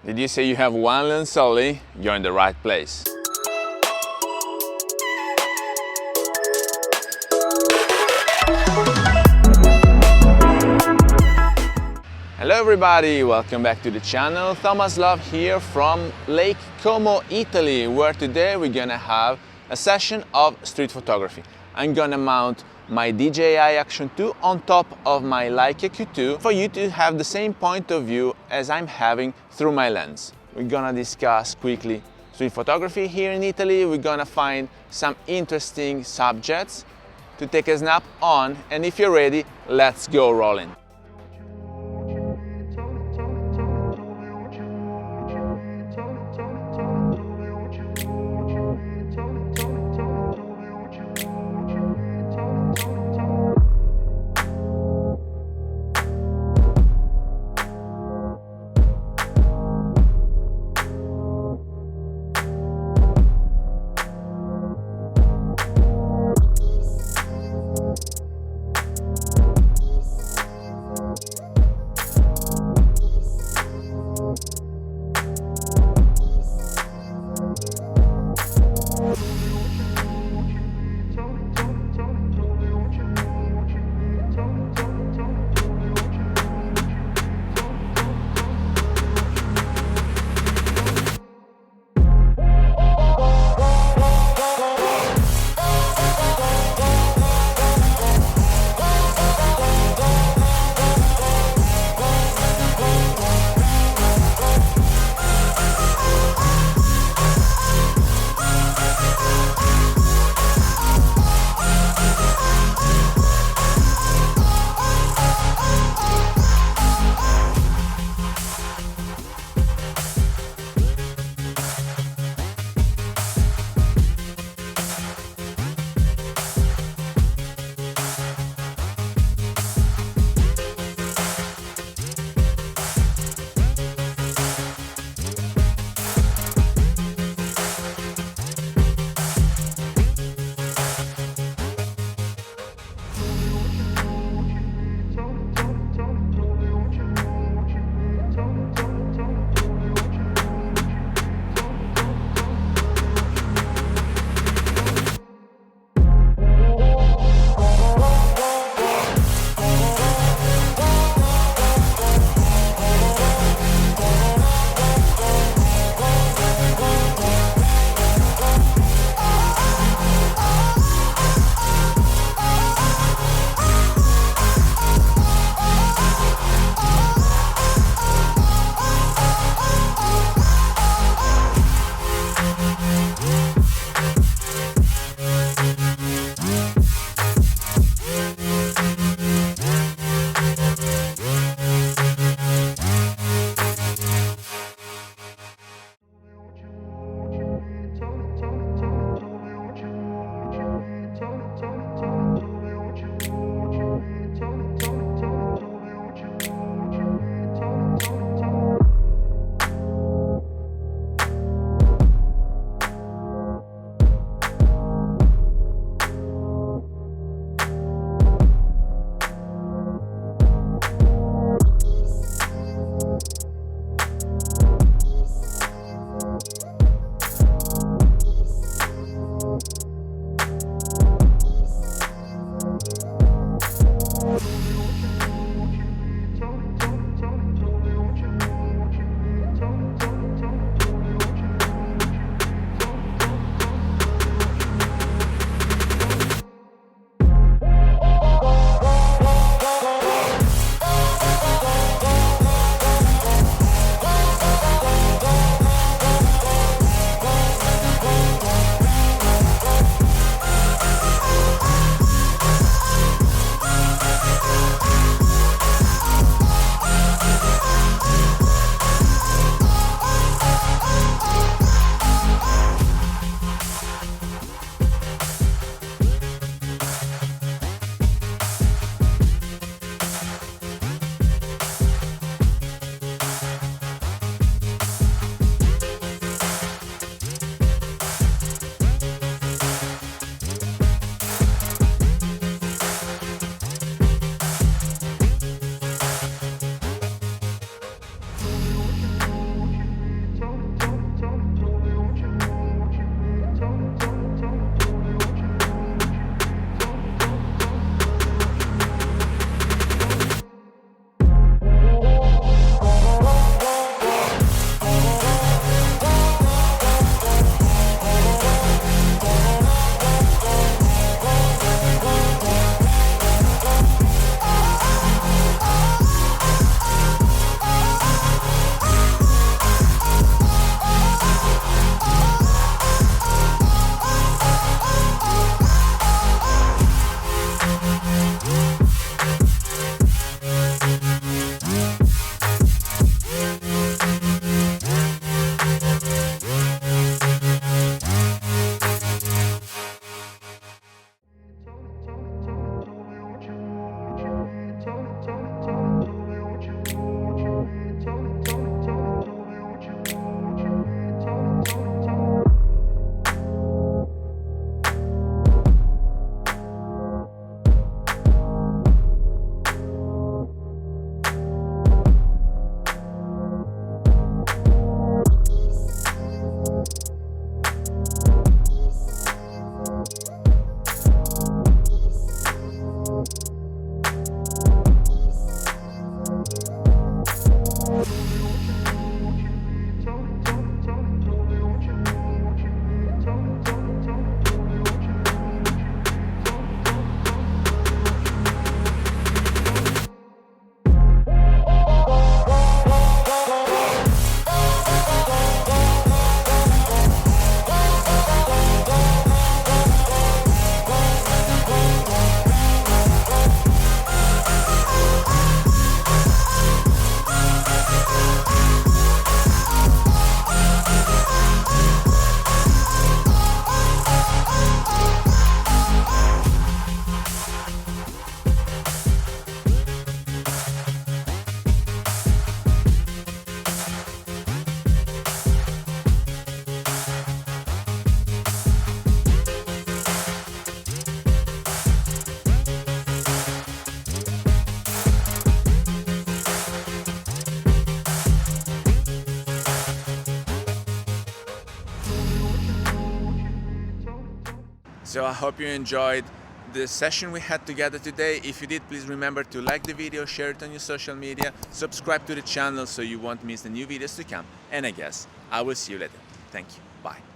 Did you say you have one lens only? You're in the right place. Hello everybody, welcome back to the channel. Thomas Love here from Lake Como, Italy, where today we're gonna have a session of street photography. I'm gonna mount my DJI Action 2 on top of my Leica Q2 for you to have the same point of view as I'm having through my lens. We're gonna discuss quickly street photography here in Italy. We're gonna find some interesting subjects to take a snap on, and if you're ready, let's go rolling. So I hope you enjoyed the session we had together today. If you did, please remember to like the video, share it on your social media, subscribe to the channel so you won't miss the new videos to come, and I guess I will see you later. Thank you. Bye.